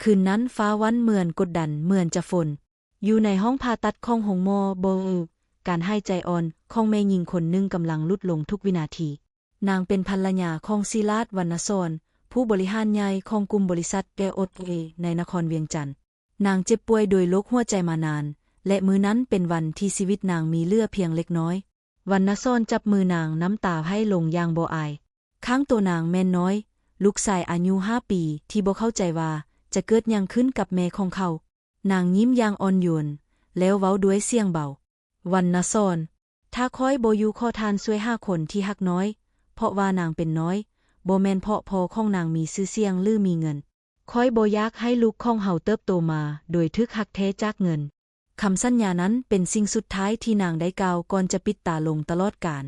คืนนั้นฟ้าวันเหมือนกดดันเหมือนจะฝนอยู่ในห้องผ่าตัดของหงมอโบการหายใจอ่อนของแม่หญิงคนหนึ่งกำลังลุดลงทุกวินาทีนางเป็นภรรยาของศิลาศวรรณสอนผู้บริหารใหญ่ของกลุ่มบริษัทแกโอทในนครเวียงจันทร์นางเจ็บป่วยโดยโรคหัวใจมานานและมื้อนั้นเป็นวันที่ชีวิตนางมีเหลือเพียงเล็กน้อยวรรณสอนจับมือนางน้ำตาให้ลงอย่างบ่อายข้างตัวนางแม่นน้อยลูกชายอายุ5 ปีที่บ่เข้าใจว่าจะเกิดหยังขึ้นกับแม่ของเขานางยิ้มอย่างอ่อนโยนแล้วเว้าด้วยเสียงเบาวรรณสอนถ้าคอยบ่อยู่ขอทานช่วย5 คนที่ฮักน้อยเพราะว่านางเป็นน้อยบ่แม่นเพราะพ่อของนางมีชื่อเสียงหรือมีเงินคอยบ่อยากให้ลูกของเฮาเติบโตมาโดยทึกฮักแท้จากเงินคำสัญญานั้นเป็นสิ่งสุดท้ายที่นางได้กล่าวก่อนจะปิดตาลงตลอดกาล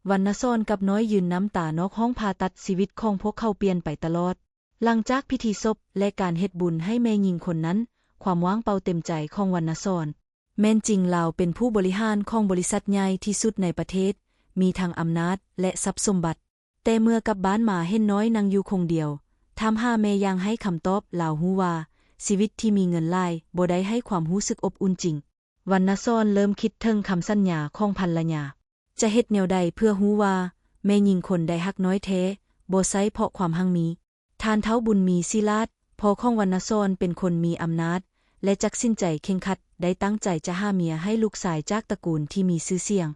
วรรณสอนกับน้อยยืนน้ำตานอกห้องผ่าตัดชีวิตของพวกเขาเปลี่ยนไปตลอดหลังจากพิธีศพและการเฮ็ดบุญให้แม่หญิงคนนั้นความว่างเปล่าเต็มใจของวรรณสอนแม้นจริงลาวเป็นผู้บริหารของบริษัทใหญ่ที่สุดในประเทศมีทั้งอำนาจและทรัพย์สมบัติแต่เมื่อกลับบ้านมาเห็นน้อยนั่งอยู่คงเดียวถามหาแม่ยังให้คำตอบลาวฮู้ว่าชีวิตที่มีเงินหลายบ่ได้ให้ความรู้สึกอบอุ่นจริงวรรณสอนเริ่มคิดถึงคำสัญญาของภรรยาจะเฮ็ดแนวใดเพื่อฮู้ว่าแม่หญิงคนใดฮักน้อยแท้บ่ใช่เพราะความหังมีทานเท้าบุญมีศิลาศพ่อของวรรณสอนเป็นคนมีอำนาจและจักสิ้นใจเข่งขัดได้ตั้งใจจะหาเมียให้ลูกชายจากตระกูลที่มีชื่อเสียง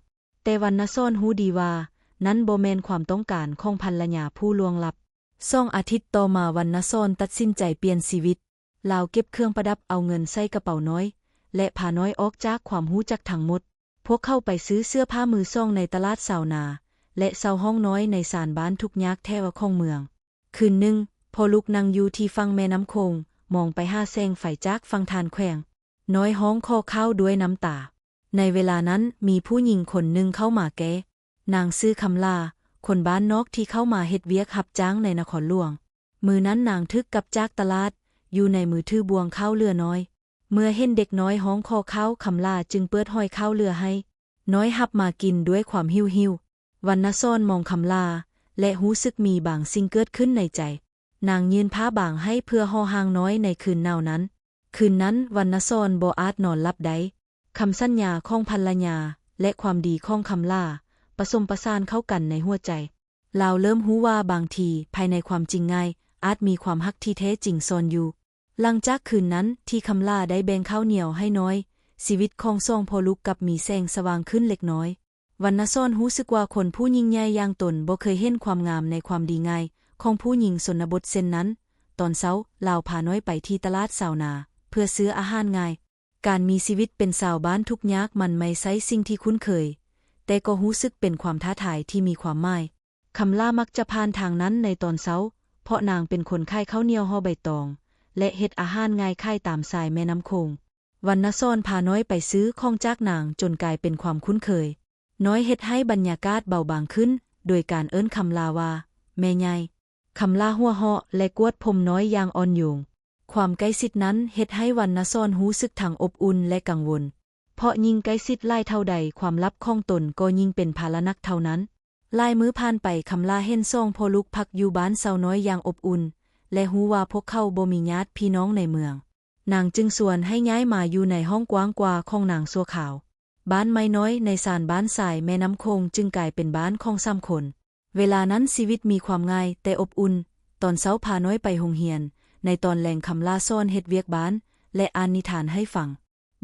แต่วรรณสอนฮู้ดีว่านั้นบ่แม่นความต้องการของภรรยาผู้ล่วงลับ2 อาทิตย์ต่อมาวรรณสอนตัดสินใจเปลี่ยนชีวิตลาวเก็บเครื่องประดับเอาเงินใส่กระเป๋าน้อยและพาน้อยออกจากความรู้จักทั้งหมดพวกเข้าไปซื้อเสื้อผ้ามือซ่องในตลาดสาวนาและเช่าห้องน้อยในศาลบ้านทุกยากแท้ว่าของเมืองคืนหนึ่งพอลูกนั่งอยู่ที่ฝั่งแม่น้ำคงมองไปหาแสงไฟจากฝั่งทานแขวงน้อยห้องคอเข้าด้วยน้ำตาในเวลานั้นมีผู้หญิงคนหนึ่งเข้ามาแก้นางซื้อคำลาคนบ้านนอกที่เข้ามาเฮ็ดเวียกรับจ้างในนครหลวงมือนั้นนางทึกกับจากตลาดอยู่ในมือถือบวงข้าวเรือน้อยเมื่อเห็นเด็กน้อยห้องคอเข้าคำลาจึงเปิดห้อยข้าวเรือให้น้อยหับมากินด้วยความหิววรรณสอนมองคำลาและรู้สึกมีบางสิ่งเกิดขึ้นในใจนางยืนผ้าบางให้เพื่อห่อหางน้อยในคืนนั้นวรรณสอนบ่อาจนอนหลับได้คำสัญญาของภรรยาและความดีของคำลาผสมประสานเข้ากันในหัวใจลาวเริ่มรู้ว่าบางทีภายในความจริงง่ายอาจมีความฮักที่แท้จริงซ่อนอยู่หลังจากคืนนั้นที่คำลาได้แบ่งข้าวเหนียวให้น้อยชีวิตของสองพ่อลูกกลับมีแสงสว่างขึ้นเล็กน้อยวรรณสอนรู้สึกว่าคนผู้ยิ่งใหญ่อย่างตนบ่เคยเห็นความงามในความดีง่ายของผู้หญิงชนบทเช่นนั้นตอนเช้าลาวพาน้อยไปที่ตลาดสาวนาเพื่อซื้ออาหารง่ายการมีชีวิตเป็นสาวบ้านทุกยากมันไม่ใช่สิ่งที่คุ้นเคยแต่ก็รู้สึกเป็นความท้าทายที่มีความหมายคำลามักจะผ่านทางนั้นในตอนเช้าเพราะนางเป็นคนขายข้าวเหนียวห่อใบตองและเฮ็ดอาหารง่ายขายตามสายแม่น้ำโขงวรรณสอนพาน้อยไปซื้อของจากนางจนกลายเป็นความคุ้นเคยน้อยเฮ็ดให้บรรยากาศเบาบางขึ้นโดยการเอิ้นคำลาว่าแม่ใหญ่คำลาหัวเราะและกวดผมน้อยอย่างอ่อนโยนความใกล้ชิดนั้นเฮ็ดให้วรรณสอนรู้สึกทั้งอบอุ่นและกังวลเพราะยิ่งใกล้ชิดหลายเท่าใดความลับของตนก็ยิ่งเป็นภาระหนักเท่านั้นหลายมื้อผ่านไปคำลาเห็นสองพ่อลูกพักอยู่บ้านสาวน้อยอย่างอบอุ่นและรู้ว่าพวกเขาบ่มีญาติพี่น้องในเมืองนางจึงชวนให้ย้ายมาอยู่ในห้องกว้างกว่าของนางชั่วคราวบ้านไม้น้อยในศาลบ้านสายแม่น้ำโขงจึงกลายเป็นบ้านของ3 คนเวลานั้นชีวิตมีความง่ายแต่อบอุ่นตอนเช้าพาน้อยไปโรงเรียนในตอนแลงคำลาซ่อนเฮ็ดเวียกบ้านและอ่านนิทานให้ฟัง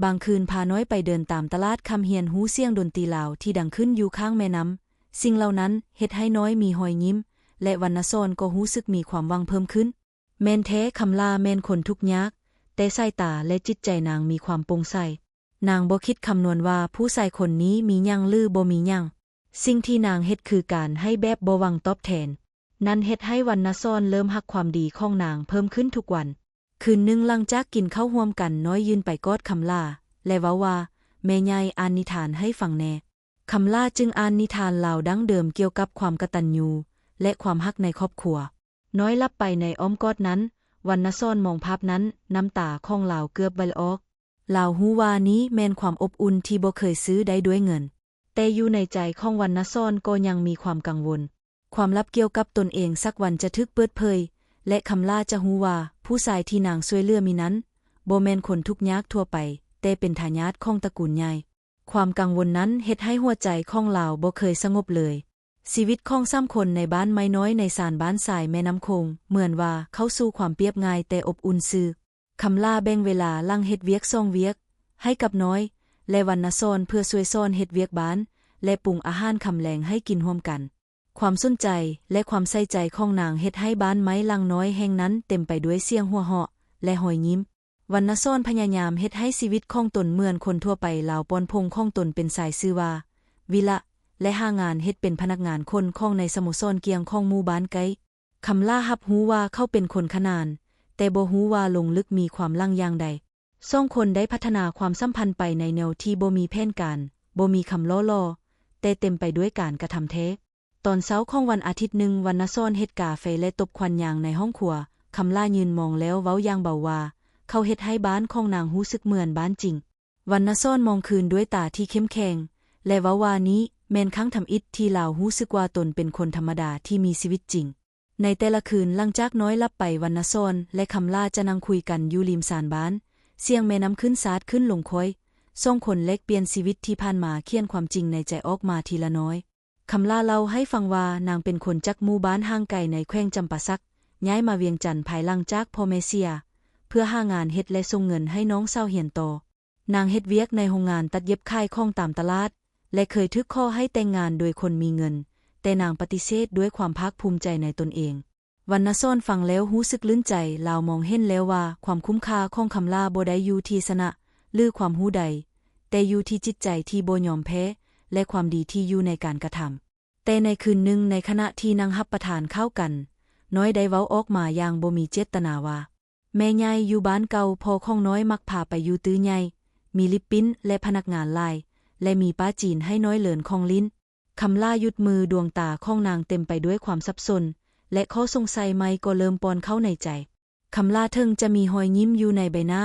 บางคืนพาน้อยไปเดินตามตลาดคำเฮียนหูเสียงดนตรีลาวที่ดังขึ้นอยู่ข้างแม่น้ำสิ่งเหล่านั้นเฮ็ดให้น้อยมีรอยยิ้มและวรรณสอนก็รู้สึกมีความหวังเพิ่มขึ้นแม่นแท้คำลาแม่นคนทุกข์ยากแต่สายตาและจิตใจนางมีความโปร่งใสนางบ่คิดคำนวณว่าผู้ชายคนนี้มีหยังหรือบ่มีหยังสิ่งที่นางเฮ็ดคือการให้แบบบ่หวังตอบแทนนั่นเฮ็ดให้วรรณสอนเริ่มฮักความดีของนางเพิ่มขึ้นทุกวันคืนหนึ่งหลังจากกินข้าวร่วมกันน้อยยืนไปกอดคำลาและเว้าว่าแม่ใหญ่อ่านนิทานให้ฟังแน่คำลาจึงอ่านนิทานลาวดั้งเดิมเกี่ยวกับความกตัญญูและความฮักในครอบครัวน้อยลับไปในอ้อมกอดนั้นวรรณสอนมองภาพนั้นน้ำตาของลาวเกือบไหลออกลาวฮู้ว่านี้แม่นความอบอุ่นที่บ่เคยซื้อได้ด้วยเงินแต่อยู่ในใจของวรรณสอนก็ยังมีความกังวลความลับเกี่ยวกับตนเองสักวันจะถูกเปิดเผยและคำลาจะฮู้ว่าผ ผู้ชายที่นางช่วยเหลือมีนั้นบ่แม่นคนทุกข์ยากทั่วไปแต่เป็นทายาทของตระกูลใหญ่ความกังวลนั้นเฮ็ดให้หัวใจของลาวบ่เคยสงบเลยชีวิตของ3คนในบ้านไม้น้อยในศาลบ้านสายแม่น้ำคงเหมือนว่าเข้าสู่ความเปรียบง่ายแต่อบอุ่นซื่อคำล่าแบ่งเวลาลังเฮ็ดเวียกซ่องเวียกให้กับน้อยและวันนะซ่อนเพื่อช่วยซ่อนเฮ็ดเวียกบ้านและปรุงอาหารคำแลงให้กินร่วมกันความสนใจและความใส่ใจของนางเฮ็ดให้บ้านไม้ลังน้อยแห่งนั้นเต็มไปด้วยเสียงหัวเราะและรอยยิ้มวันนะซ่อนพยายามเฮ็ดให้ชีวิตของตนเหมือนคนทั่วไปลาวปอนพงของตนเป็นสายชื่อว่าวิละและหางานเฮ็ดเป็นพนักงานคนของในสโมสรเกียงของหมู่บ้านไกคำล่ารับรู้ว่าเขาเป็นคนขนานแต่บ่รู้ว่าลงลึกมีความลังอย่างใด2คนได้พัฒนาความสัมพันธ์ไปในแนวที่บ่มีแผนการบ่มีคำล่อแต่เต็มไปด้วยการกระทำแท้ตอนเช้าของวันอาทิตย์หนึ่งวันนะซ่อนเฮ็ดกาแฟและตบควันยางในห้องครัวคำล่ายืนมองแล้วเว้าอย่างเบาว่าเขาเฮ็ดให้บ้านของนางรู้สึกเหมือนบ้านจริงวันนะซ่อนมองคืนด้วยตาที่เข้มแข็งและเว้าว่านี้แม่นครั้งทำอิฐที่ลาวรู้สึกว่าตนเป็นคนธรรมดาที่มีชีวิตจริงในแต่ละคืนหลังจากน้อยลับไปวันนะซ่อนและคำล่าจะนั่งคุยกันอยู่ริมศาลบ้านเสียงแม่น้ำขึ้นสาดขึ้นลงค่อยส่งคนเล็กเปลี่ยนชีวิตที่ผ่านมาเขียนความจริงในใจออกมาทีละน้อยคำล่าเล่าให้ฟังว่านางเป็นคนจากหมู่บ้านห่างไกลในแขวงจำปาสักย้ายมาเวียงจันทน์ภายหลังจากพ่อแม่เสียเพื่อหางานเฮ็ดและส่งเงินให้น้องเศร้าเหียนต่อนางเฮ็ดเวียกในโรงงานตัดเย็บค่ายของตามตลาดและเคยทึกข้อให้แต่งงานโดยคนมีเงินแต่นางปฏิเสธด้วยความภาคภูมิใจในตนเองวันนะซ่อนฟังแล้วรู้สึกลื่นใจลาวมองเห็นแล้วว่าความคุ้มค่าของคำล่าบ่ได้อยู่ที่ชนะหรือความรู้ใดแต่อยู่ที่จิตใจที่บ่ยอมแพ้และความดีที่อยู่ในการกระทำแต่ในคืนหนึ่งในขณะที่นั่งรับประทานข้าวกันน้อยได้เว้าออกมาอย่างบ่มีเจตนาว่าแม่ใหญ่อยู่บ้านเก่าพ่อของน้อยมักพาไปอยู่ตื้อใหญ่มีลิปปิ้นและพนักงานหลายและมีป้าจีนให้น้อยเหลินของลิ้นคำล่ายุดมือดวงตาของนางเต็มไปด้วยความสับสนและข้อสงสัยไม่ก็เริ่มปอนเข้าในใจคำล่าเทิงจะมีรอยยิ้มอยู่ในใบหน้า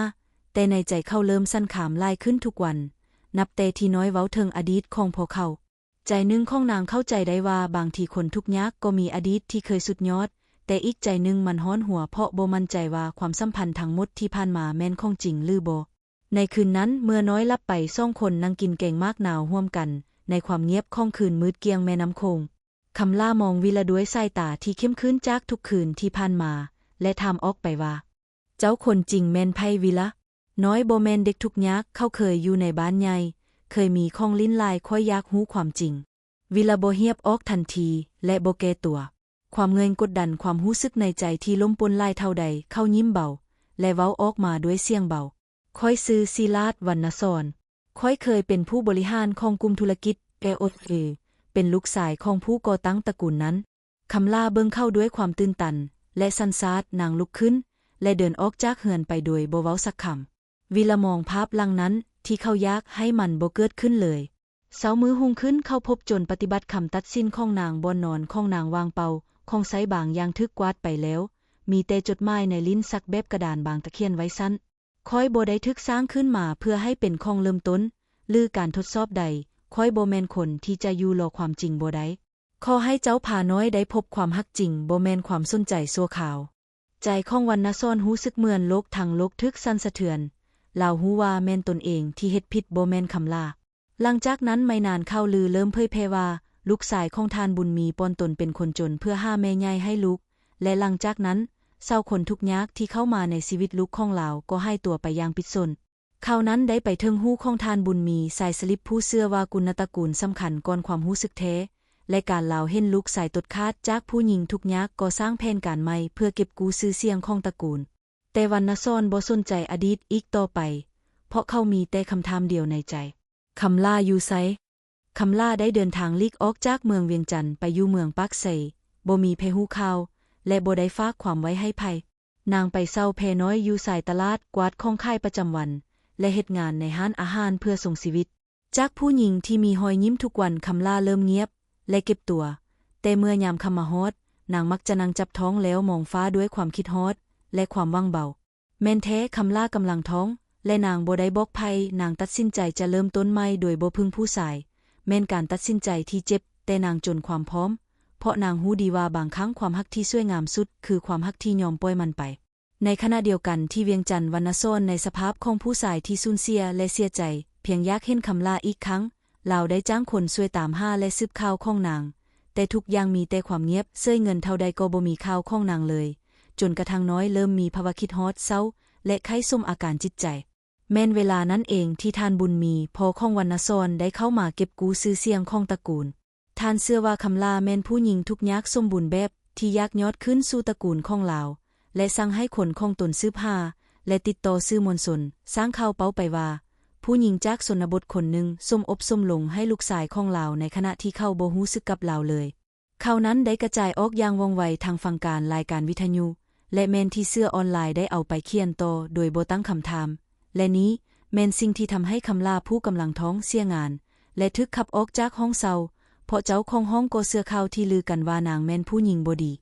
แต่ในใจเขาเริ่มสั่นขามลายขึ้นทุกวันนับแต่ที่น้อยเว้าเทิงอดีตของพวกเขาใจหนึ่งของนางเข้าใจได้ว่าบางทีคนทุกข์ยากก็มีอดีตที่เคยสุดยอดแต่อีกใจหนึ่งมันฮ้อนหัวเพราะบ่มั่นใจว่าความสัมพันธ์ทั้งหมดที่ผ่านมาแม่นของจริงหรือบ่ในคืนนั้นเมื่อน้อยลับไป2คนนั่งกินแกงมากหนาวร่วมกันในความเงียบของคืนมืดเกียงแม่น้ำโขงคำล่ามองวิละด้วยสายตาที่เข้มขึ้นจากทุกคืนที่ผ่านมาและถามออกไปว่าเจ้าคนจริงแม่นไผวิละน้อยบ่แม่นเด็กทุกข์ยากเขาเคยอยู่ในบ้านใหญ่เคยมีของลิ้นลายค่อยอยากรู้ความจริงวิละบ่เฮียบออกทันทีและบ่แก้ตัวความเงยกดดันความรู้สึกในใจที่ล้มปนลายเท่าใดเข้ายิ้มเบาและเว้าออกมาด้วยเสียงเบาค่อยซื้อศิลาศวรรณสอนค่อยเคยเป็นผู้บริหารของกลุ่มธุรกิจAOAเป็นลูกชายของผู้ก่อตั้งตระกูลนั้นคำล่าเบิ่งเข้าด้วยความตื่นตันและสันซาดนางลุกขึ้นและเดินออกจากเฮือนไปโดยบ่เว้าสักคำวิละมองภาพลังนั้นที่เขาอยากให้มันบ่เกิดขึ้นเลยเช้ามื้อรุ่งขึ้นเขาพบจนปฏิบัติคำตัดสินของนางบนนอนของนางวางเป่าของไซบางอย่างทึกกวาดไปแล้วมีแต่จดหมายในลิ้นสักแบบกระดานบางตะเขียนไว้สั้นค่อยบ่ได้ทึกสร้างขึ้นมาเพื่อให้เป็นของเริ่มต้นหรือการทดสอบใดค่อยบ่แม่นคนที่จะอยู่รอความจริงบ่ได้ขอให้เจ้าพาน้อยได้พบความฮักจริงบ่แม่นความสนใจชั่วคราวใจของวรรณซ่อนรู้สึกเหมือนโลกทั้งโลกทึกสั่นสะเทือนลาวฮู้ว่าแม่นตนเองที่เฮ็ดผิดบ่แม่นคำลาหลังจากนั้นไม่นานข่าวลือเริ่มเผยแพร่ว่าลูกชายของทานบุญมีปอนตนเป็นคนจนเพื่อหาแม่ใหญ่ให้ลูกและหลังจากนั้นเศร้าคนทุกข์ยากที่เข้ามาในชีวิตลูกของลาวก็ให้ตัวไปอย่างปิดสนข่าวนั้นได้ไปถึงหูของทานบุญมีสายสลิปผู้เชื่อว่ากุณตระกูลสำคัญก่อนความรู้สึกแท้และการลาวเห็นลูกสายตดคาดจากผู้หญิงทุกข์ยากก็สร้างแผนการใหม่เพื่อเก็บกู้ชื่อเสียงของตระกูลแต่วรรณซ่อนบ่สนใจอดีตอีกต่อไปเพราะเขามีแต่คำถามเดียวในใจคำล่าอยู่ไสคำล่าได้เดินทางลีกออกจากเมืองเวียงจันทน์ไปอยู่เมืองปากไสบ่มีไผฮู้ข่าวและบ่ได้ฝากความไว้ให้ไผนางไปเช่าแพน้อยอยู่สายตลาดกวาดของค่ายประจำวันและเฮ็ดงานในร้านอาหารเพื่อส่งชีวิตจากผู้หญิงที่มีรอยยิ้มทุกวันคำล่าเริ่มเงียบและเก็บตัวแต่เมื่อยามค่ำมาฮอดนางมักจะนั่งจับท้องแล้วมองฟ้าด้วยความคิดฮอดและความว่างเบาแม่นแท้คำล่ากำลังท้องและนางบ่ได้บอกไผนางตัดสินใจจะเริ่มต้นใหม่โดยบ่พึ่งผู้ชายแม่นการตัดสินใจที่เจ็บแต่นางจนความพร้อมเพราะนางรู้ดีว่าบางครั้งความฮักที่สวยงามสุดคือความฮักที่ยอมปล่อยมันไป ในขณะเดียวกันที่เวียงจันทร์วรรณโซนในสภาพของผู้ชายที่สูญเสียและเสียใจเพียงอยากเห็นคำลาอีกครั้งลาวได้จ้างคนช่วยตามหาและสืบข่าวของนางแต่ทุกอย่างมีแต่ความเงียบเซ้ยเงินเท่าใดก็บ่มีข่าวของนางเลยจนกระทั่งน้อยเริ่มมีภาวะคิดฮอดเศร้าและไข้ซุ่มอาการจิตใจแม่นเวลานั้นเองที่ท่านบุญมีพ่อของวรรณโซนได้เข้ามาเก็บกู้ชื่อเสียงของตระกูลท่านเชื่อว่าคำลาแม่นผู้หญิงทุกยากสมบูรณ์แบบที่อยากยอดขึ้นสู่ตระกูลของลาวและสั่งให้คนของตนสืบหาและติดต่อสื่อมวลชนสร้างข่าวเป้าไปว่าผู้หญิงจากชนบทคนหนึ่งสมอบสมลงให้ลูกชายของลาวในขณะที่เขาบ่รู้สึกกับลาวเลยข่าวนั้นได้กระจายออกอย่างว่องไวทางฝั่งการรายการวิทยุและแม่นที่เสื้อออนไลน์ได้เอาไปเขียนต่อโดยบ่ตั้งคำถามและนี้แม่นสิ่งที่ทำให้คำลาผู้กำลังท้องเสียงานและทึกขับออกจากห้องเศร้าเพราะเจ้าของห้องก็เสื้อข่าวที่ลือกันว่านางแม่นผู้หญิงบ่ดี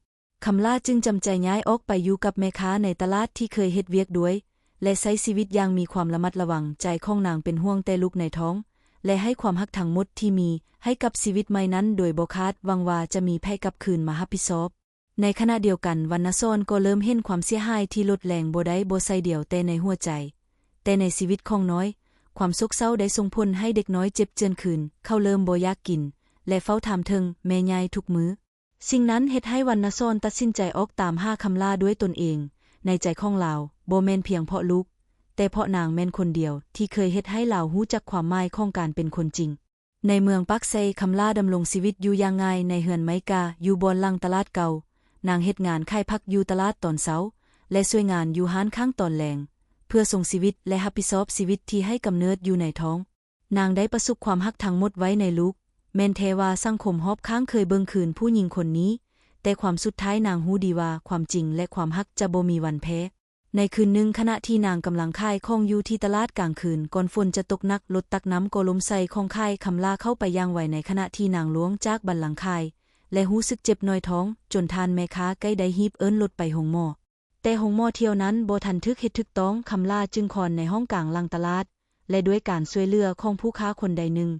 คำลาจึงจำใจย้ายออกไปอยู่กับแม่ค้าในตลาดที่เคยเฮ็ดเวียกด้วยและใช้ชีวิตอย่างมีความระมัดระวังใจของนางเป็นห่วงแต่ลูกในท้องและให้ความรักทั้งหมดที่มีให้กับชีวิตใหม่นั้นโดยบ่คาดหวังว่าจะมีไผกลับคืนมารับผิดชอบในขณะเดียวกันวรรณโซนก็เริ่มเห็นความเสียหายที่ลดแรงบ่ได้บ่ใส่เดียวแต่ในหัวใจแต่ในชีวิตของน้อยความโศกเศร้าได้ส่งผลให้เด็กน้อยเจ็บเจือนคืนเขาเริ่มบ่อยากกินและเฝ้าถามถึงแม่ยายทุกมื้อสิ่งนั้นเฮ็ดให้วรรณโซนตัดสินใจออกตามหาคำลาด้วยตนเองในใจของลาวบ่แม่นเพียงเพราะลูกแต่เพราะนางแม่นคนเดียวที่เคยเฮ็ดให้ลาวรู้จักความหมายของการเป็นคนจริงในเมืองปักไซคำลาดำรงชีวิตอยู่อย่างง่ายในเฮือนไม้กาอยู่บนหลังตลาดเก่านางเฮ็ดงานขายผักอยู่ตลาดตอนเช้าและช่วยงานอยู่ห้านข้างตอนแลงเพื่อส่งชีวิตและรับผิดชอบชีวิตที่ให้กำเนิดอยู่ในท้องนางได้ประสบความรักทั้งหมดไว้ในลูกแม่นแท้ว่าสังคมรอบข้างเคยเบิ่งคืนผู้หญิงคนนี้แต่ความสุดท้ายนางรู้ดีว่าความจริงและความรักจะบ่มีวันแพ้ในคืนหนึ่งขณะที่นางกำลังขายของอยู่ที่ตลาดกลางคืนก่อนฝนจะตกหนักรถตักน้ำก็ล้มใส่ของขายคำลาเข้าไปอย่างไวในขณะที่นางล้วงจากบันลังขายและรู้สึกเจ็บน้อยท้องจนทานแม่ค้าใกล้ได้ฮีบเอิ้นรถไปโรงหมอแต่โรงหมอเที่ยวนั้นบ่ทันทึกเฮ็ดถูกต้องคำลาจึงคอนในห้องกลางหลังตลาดและด้วยการช่วยเหลือของผู้ค้าคนใดหนึ่ง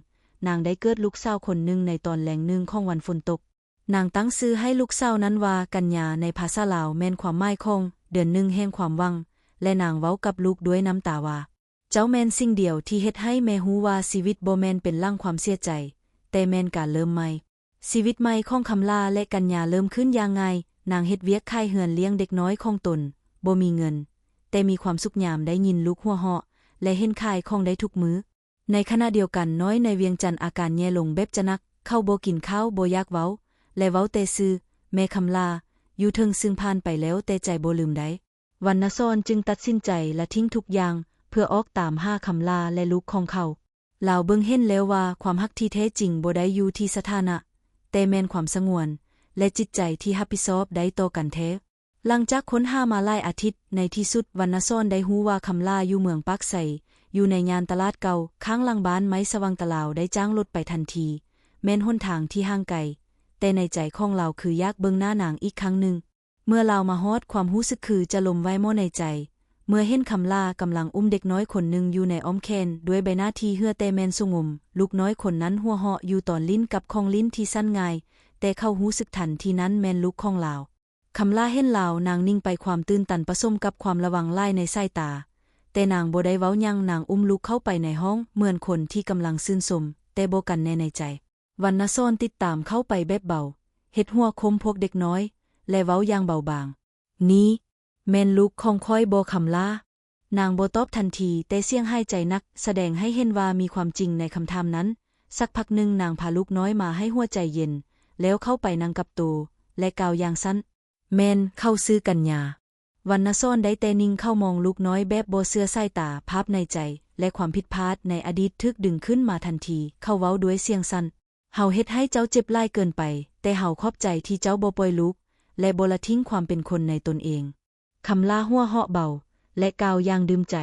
นางได้เกิดลูกสาวคนหนึ่งในตอนแลงหนึ่งของวันฝนตกนางตั้งชื่อให้ลูกสาวนั้นว่ากัญญาในภาษาลาวแม่นความหมายของเดือนหนึ่งแห่งความหวังและนางเว้ากับลูกด้วยน้ำตาว่าเจ้าแม่นสิ่งเดียวที่เฮ็ดให้แม่ฮู้ว่าชีวิตบ่แม่นเป็นล่างความเสียใจแต่แม่นการเริ่มใหม่ชีวิตใหม่ของคำลาและกัญญาเริ่มขึ้นอย่างง่ายนางเฮ็ดเวียกขายเฮือนเลี้ยงเด็กน้อยของตนบ่มีเงินแต่มีความสุขยามได้ยินลูกหัวเราะและเห็นขายของได้ทุกมื้อในขณะเดียวกันน้อยในเวียงจันทน์อาการแย่ลงแบบจะหนักเข้าบ่กินข้าวบ่อยากเว้าและเว้าแต่ซื่อแม่คำลาอยู่เทิงซึ่งผ่านไปแล้วแต่ใจบ่ลืมได้วรรณโซนจึงตัดสินใจละทิ้งทุกอย่างเพื่อออกตามหาคำลาและลูกของเขาลาวเบิ่งเห็นแล้วว่าความรักที่แท้จริงบ่ได้อยู่ที่สถานะแต่แม่นความสงวนและจิตใจที่รับผิดชอบได้ต่อกันแท้หลังจากค้นหามาหลายอาทิตย์ในที่สุดวรรณโซนได้รู้ว่าคำลาอยู่เมืองปักไซอยู่ในงานตลาดเก่าข้างหลังบ้านไม้สว่างตะลาวได้จ้างรถไปทันทีแม้นหนทางที่ห่างไกลแต่ในใจของเราคืออยากเบิ่งหน้านางอีกครั้งหนึ่งเมื่อเรามาฮอดความรู้สึกคือจะลมไว้หม้อในใจเมื่อเห็นคำลากำลังอุ้มเด็กน้อยคนหนึ่งอยู่ในอ้อมแขนด้วยใบหน้าที่เหือแต่แมนสุงมลูกน้อยคนนั้นหัวเราะอยู่ตอนลิ้นกับของลิ้นที่สั้นง่ายแต่เขารู้สึกทันที่นั้นแมนลูกของเราคำลาเห็นเรานางนิ่งไปความตื่นตันผสมกับความระวังไล่ในสายตาแต่นางบ่ได้เว้าหยังนางอุ้มลูกเข้าไปในห้องเหมือนคนที่กำลังซื่นชมแต่บ่กันแน่ในใจวรรณโซนติดตามเข้าไปแบบเบาเฮ็ดหัวคมพวกเด็กน้อยและเว้าอย่างเบาบางนี้แม่นลูกของค่อยบ่คำลานางบ่ตอบทันทีแต่เสียงหายใจนักแสดงให้เห็นว่ามีความจริงในคำถามนั้นสักพักหนึ่งนางพาลูกน้อยมาให้หัวใจเย็นแล้วเข้าไปนั่งกับตูและกล่าวอย่างสั้นแม่นเข้าซื้อกัญญาวรรณโซนได้แต่นิ่งเข้ามองลูกน้อยแบบบ่เชื่อสายตาภาพในใจและความผิดพลาดในอดีตทึกดึงขึ้นมาทันทีเขาเว้าด้วยเสียงสั้นเฮาเฮ็ดให้เจ้าเจ็บหลายเกินไปแต่เฮาขอบใจที่เจ้าบ่ปล่อยลูกและบ่ละทิ้งความเป็นคนในตนเองคำลาหัวเราะเบาและกล่าวอย่างดื่มใจ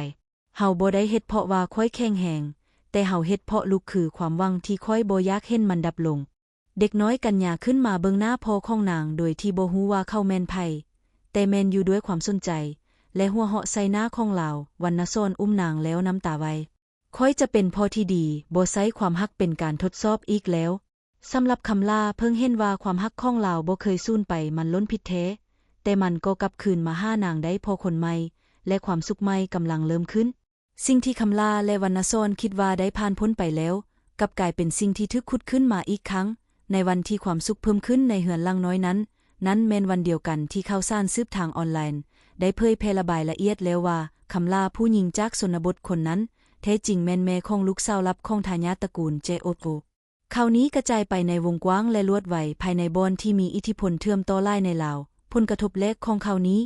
เฮาบ่ได้เฮ็ดเพราะว่าค่อยแข็งแหงแต่เฮาเฮ็ดเพราะลูกคือความหวังที่ค่อยบ่อยากเห็นมันดับลงเด็กน้อยกัญญาขึ้นมาเบิ่งหน้าพ่อของนางโดยที่บ่ฮู้ว่าเขาแม่นไผแต่แม่นอยู่ด้วยความสนใจและหัวเราะใส่หน้าของเราวรรณโซนอุ้มนางแล้วน้ำตาไหลค่อยจะเป็นพ่อที่ดีบ่ใช้ความรักเป็นการทดสอบอีกแล้วสำหรับคำลาเพิ่งเห็นว่าความรักของเราบ่เคยสูญไปมันล้นพิษแท้ แต่มันก็กลับคืนมาห้านางได้พอคนใหม่และความสุขใหม่กำลังเริ่มขึ้นสิ่งที่คำลาและวรรณซอนคิดว่าได้ผ่านพ้นไปแล้วกลับกลายเป็นสิ่งที่ทึกขุดขึ้นมาอีกครั้งในวันที่ความสุขเพิ่มขึ้นในเหือนลังน้อยนั้นแม่นวันเดียวกันที่ข่าวสารสืบทางออนไลน์ได้เผยแพร่ระบายละเอียดแล้วว่าคำลาผู้หญิงจากชนบทคนนั้นแท้จริงแม่นแม่ของลูกสาวลับของทายาทตระกูลเจโอโตข่าวนี้กระจายไปในวงกว้างและรวดไวภายในบอนที่มีอิทธิพลเชื่อมต่อหลายในลาวผลกระทบแรกของข่าวนี้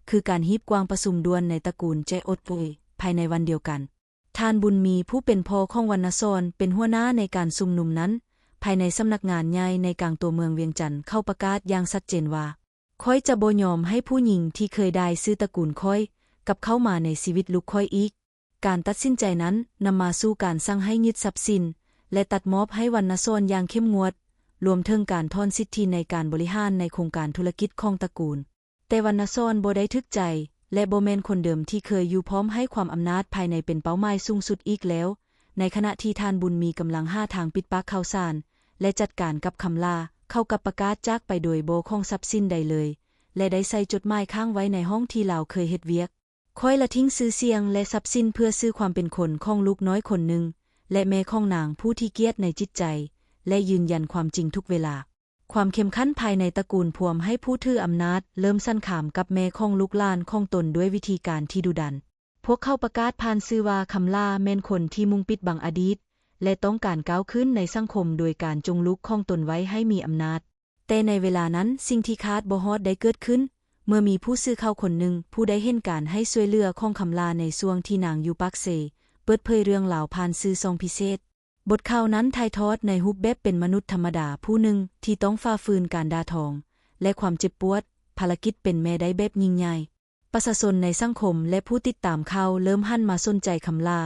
คือการฮีบกวางประสุมด่วนในตระกูลเจโอโตภายในวันเดียวกันท่านบุญมีผู้เป็นพ่อของวรรณซอนเป็นหัวหน้าในการชุมนุมนั้นภายในสำนักงานใหญ่ในกลางตัวเมืองเวียงจันทน์เข้าประกาศอย่างชัดเจนว่าค่อยจะบ่ยอมให้ผู้หญิงที่เคยได้ซื้อตระกูลค่อยกับเข้ามาในชีวิตลูกค่อยอีกการตัดสินใจนั้นนำมาสู่การสั่งให้ยึดทรัพย์สินและตัดมอบให้วรรณซอนอย่างเข้มงวดรวมถึงการทอนสิทธิในการบริหารในโครงการธุรกิจของตระกูลแต่วรรณซอนบ่ได้ทึกใจและบ่แม่นคนเดิมที่เคยอยู่พร้อมให้ความอำนาจภายในเป็นเป้าหมายสูงสุดอีกแล้วในขณะที่ท่านบุญมีกำลังหาทางปิดปากข่าวสารและจัดการกับคำลาเข้ากับประกาศจากไปโดยบ่ของทรัพย์สินใดเลยและได้ใส่จดหมายค้างไว้ในห้องที่ลาวเคยเฮ็ดเวียกค่อยละทิ้งชื่อเสียงและทรัพย์สินเพื่อซื้อความเป็นคนของลูกน้อยคนหนึ่งและแม่ของนางผู้ที่เกียรติในจิตใจและยืนยันความจริงทุกเวลาความเข้มขันภายในตระกูลพวมให้ผู้ถืออำนาจเริ่มสั่นขามกับแม่ของลูกหลานของตนด้วยวิธีการที่ดุดันพวกเขาประกาศผ่านชื่อว่าคำลาแม่นคนที่มุ่งปิดบังอดีตและต้องการก้าวขึ้นในสังคมโดยการจงลุกของตนไว้ให้มีอำนาจแต่ในเวลานั้นสิ่งที่คาดบ่ฮอดได้เกิดขึ้นเมื่อมีผู้ซื้อข่าวคนหนึ่งผู้ได้เห็นการให้ช่วยเหลือของคำลาในช่วงที่นางอยู่ปากเซเปิดเผยเรื่องราวผ่านสื่อซองพิเศษบทข่าวนั้นถ่ายทอดในรูปแบบเป็นมนุษย์ธรรมดาผู้หนึ่งที่ต้องฝ่าฝืนการด่าทอและความเจ็บปวดภารกิจเป็นแม่ได้แบบยิ่งใหญ่ประชาชนในสังคมและผู้ติดตามข่าวเริ่มหันมาสนใจคำลา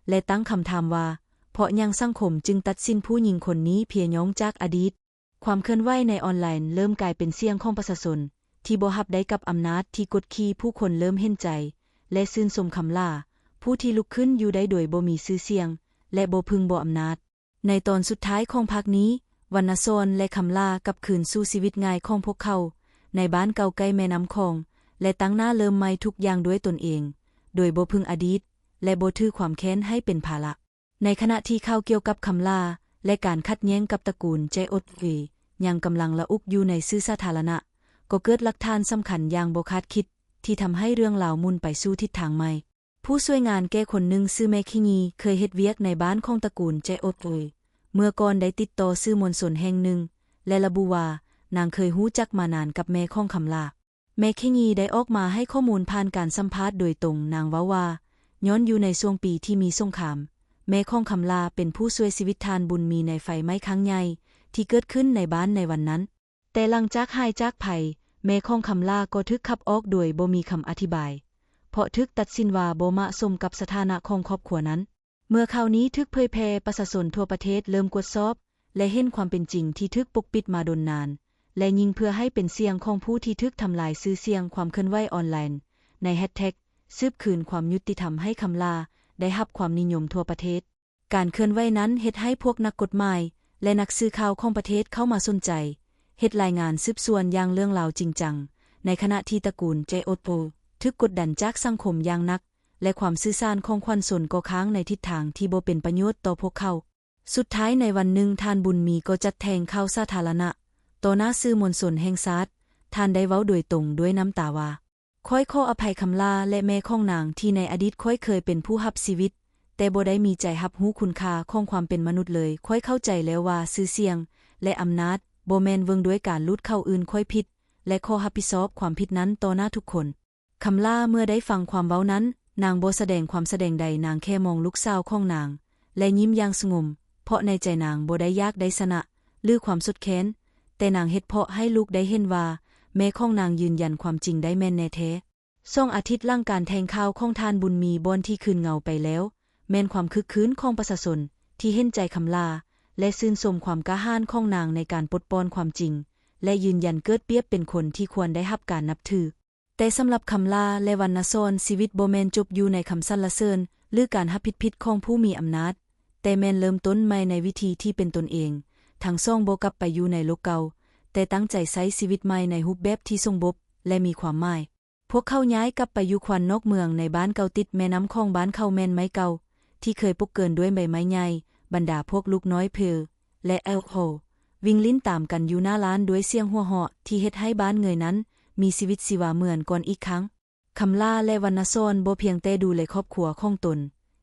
และตั้งคำถามว่าเพราะยังสังคมจึงตัดสินผู้หญิงคนนี้เพียงย้องจากอดีตความเคลื่อนไหวในออนไลน์เริ่มกลายเป็นเสียงของประชาชนที่บ่รับได้กับอำนาจที่กดขี่ผู้คนเริ่มเห็นใจและชื่นชมคำลาผู้ที่ลุกขึ้นอยู่ได้โดยบ่มีชื่อเสียงและบ่พึงบ่อำนาจในตอนสุดท้ายของภาคนี้วรรณซอนและคำลากลับคืนสู่ชีวิตง่ายของพวกเขาในบ้านเก่าใกล้แม่น้ำคองและตั้งหน้าเริ่มใหม่ทุกอย่างด้วยตนเองโดยบ่พึงอดีตและบ่ถือความแค้นให้เป็นภาระในขณะที่ข่าวเกี่ยวกับคำลาและการขัดแย้งกับตระกูลเจโอตเวยังกำลังละอุกอยู่ในสื่อสาธารณะก็เกิดหลักฐานสำคัญอย่างบ่คาดคิดที่ทำให้เรื่องราวมุ่นไปสู่ทิศทางใหม่ผู้ช่วยงานแก่คนหนึ่งชื่อแมคิงีเคยเฮ็ดเวียกในบ้านของตระกูลเจโอตเวเมื่อก่อนได้ติดต่อสื่อมวลชนแห่งหนึ่งและระบุว่านางเคยรู้จักมานานกับแม่ของคำลาแมคิงีได้ออกมาให้ข้อมูลผ่านการสัมภาษณ์โดยตรงนางว่าย้อนอยู่ในช่วงปีที่มีสงครามแม่ของคำลาเป็นผู้ช่วยชีวิตทานบุญมีในไฟไหม้ครั้งใหญ่ที่เกิดขึ้นในบ้านในวันนั้นแต่หลังจากหายจากภัยแม่ของคำลาก็ถูกขับออกโดยบ่มีคำอธิบายเพราะถูกตัดสินว่าบ่เหมาะสมกับสถานะของครอบครัวนั้นเมื่อข่าวนี้ถูกเผยแพร่ประชาชนทั่วประเทศเริ่มกวดสอบและเห็นความเป็นจริงที่ถูกปกปิดมาดนนานและยิ่งเพื่อให้เป็นเสียงของผู้ที่ถูกทำลายชื่อเสียงความเคลื่อนไหวออนไลน์ในแฮชแท็กสืบคืนความยุติธรรมให้คำลาได้รับความนิยมทั่วประเทศการเคลื่อนไหวนั้นเฮ็ดให้พวกนักกฎหมายและนักสื่อข่าวของประเทศเข้ามาสนใจเฮ็ดรายงานสืบสวนอย่างเรื่องราวจริงจังในขณะที่ตระกูลเจโอโตถูกกดดันจากสังคมอย่างหนักและความสื่อสารของควันสนก็ค้างในทิศทางที่บ่เป็นประโยชน์ต่อพวกเขาสุดท้ายในวันหนึ่งท่านบุญมีก็จัดแถลงข่าวสาธารณะต่อหน้าสื่อมวลชนแห่งชาติท่านได้เว้าโดยตรงด้วยน้ำตาว่าค่อยขออภัยคำลาและแม่ของนางที่ในอดีตค่อยเคยเป็นผู้รับชีวิตแต่บ่ได้มีใจรับรู้คุณค่าของความเป็นมนุษย์เลยค่อยเข้าใจแล้วว่าชื่อเสียงและอำนาจบ่แม่นเวิงด้วยการลุดเข้าอื่นค่อยผิดและขอรับผิดชอบความผิดนั้นต่อหน้าทุกคนคำลาเมื่อได้ฟังความเว้านั้นนางบ่แสดงความแสดงใดนางแค่มองลูกสาวของนางและยิ้มอย่างสงบเพราะในใจนางบ่ได้อยากได้ชนะหรือความสุดแค้นแต่นางเฮ็ดเพราะให้ลูกได้เห็นว่าแม่ของนางยืนยันความจริงได้แม่นแน่แท้2 อาทิตย์หลังการแถลงข่าวของท่านบุญมีบอนที่คืนเงาไปแล้วแม่นความคึกคืนของประชาชนที่เห็นใจคำลาและชื่นชมความกล้าหาญของนางในการปลดปลอนความจริงและยืนยันเกิดเปรียบเป็นคนที่ควรได้รับการนับถือแต่สำหรับคำลาและวรรณซอนชีวิตบ่แม่นจบอยู่ในคำสรรเสริญหรือการรับผิดของผู้มีอำนาจแต่แม่นเริ่มต้นใหม่ในวิธีที่เป็นตนเองทั้งสองบ่กลับไปอยู่ในโลกเก่าแต่ตั้งใจใช้ชีวิตใหม่ในรูปแบบที่สงบ และมีความหมายพวกเขาย้ายกลับไปอยู่ควันนอกเมืองในบ้านเก่าติดแม่น้ำคลองบ้านเขาแม่นไม้เก่าที่เคยปกเกินด้วยใบไม้ใหญ่บรรดาพวกลูกน้อยเพลและเอลโฮวิ่งลิ้นตามกันอยู่หน้าร้านด้วยเสียงหัวเราะที่เฮ็ดให้บ้านเงยนั้นมีชีวิตชีวาเหมือนก่อนอีกครั้งคำลาและวรรณซอนบ่เพียงแต่ดูแลครอบครัวของตน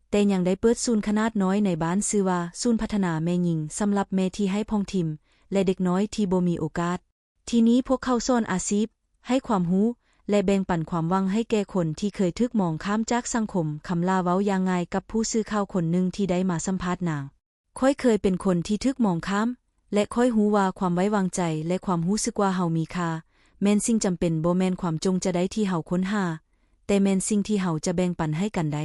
แต่ยังได้เปิดศูนย์ขนาดน้อยในบ้านชื่อว่าศูนย์พัฒนาแม่หญิงสำหรับแม่ที่ให้พ่องทิมและเด็กน้อยที่บ่มีโอกาสทีนี้พวกเขาสอนอาชีพให้ความรู้และแบ่งปันความหวังให้แก่คนที่เคยถูกมองข้ามจากสังคมคำลาเว้าอย่างง่ายกับผู้สื่อข่าวคนหนึ่งที่ได้มาสัมภาษณ์นางค่อยเคยเป็นคนที่ถูกมองข้ามและค่อยรู้ว่าความไว้วางใจและความรู้สึกว่าเฮามีค่าแม่นสิ่งจำเป็นบ่แม่นความจงจะได้ที่เฮาค้นหาแต่แม่นสิ่งที่เฮาจะแบ่งปันให้กันได้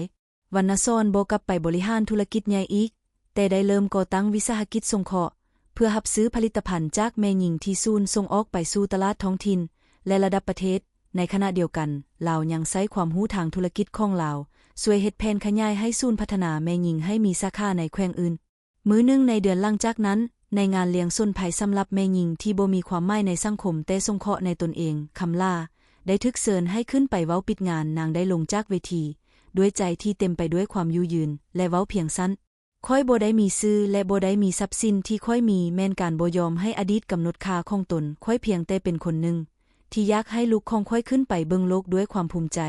วรรณซอนบ่กลับไปบริหารธุรกิจใหญ่อีกแต่ได้เริ่มก่อตั้งวิสาหกิจสงเคราะห์เพื่อรับซื้อผลิตภัณฑ์จากแม่หญิงที่ศูนย์ส่งออกไปสู่ตลาดท้องถิ่นและระดับประเทศในขณะเดียวกันลาวยังใช้ความรู้ทางธุรกิจของลาวช่วยเฮ็ดแผนขยายให้ศูนย์พัฒนาแม่หญิงให้มีสาขาในแขวงอื่นมื้อนึงในเดือนหลังจากนั้นในงานเลี้ยงส้นไผ่สำหรับแม่หญิงที่บ่มีความหมายในสังคมแต่สงเคราะห์ในตนเองคำลาได้ถูกเชิญให้ขึ้นไปเว้าปิดงานนางได้ลงจากเวทีด้วยใจที่เต็มไปด้วยความยุยืนและเว้าเพียงสั้นค่อยบ่ได้มีชื่อและบ่ได้มีทรัพย์สินที่ค่อยมีแม้นการบ่ยอมให้อดีตกำหนดค่าของตนค่อยเพียงแต่เป็นคนหนึ่งที่อยากให้ลูกของค่อยขึ้นไปเบิ่งโลกด้วยความภูมิใจ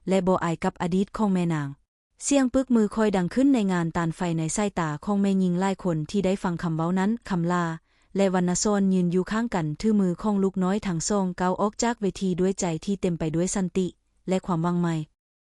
และบ่อายกับอดีตของแม่นางเสียงปึกมือค่อยดังขึ้นในงานตานไฟในสายตาของแม่หญิงหลายคนที่ได้ฟังคำเว้านั้นคำลาและวรรณซอนยืนอยู่ข้างกันถือมือของลูกน้อยทั้งสองก้าวออกจากเวทีด้วยใจที่เต็มไปด้วยสันติและความหวังใหม่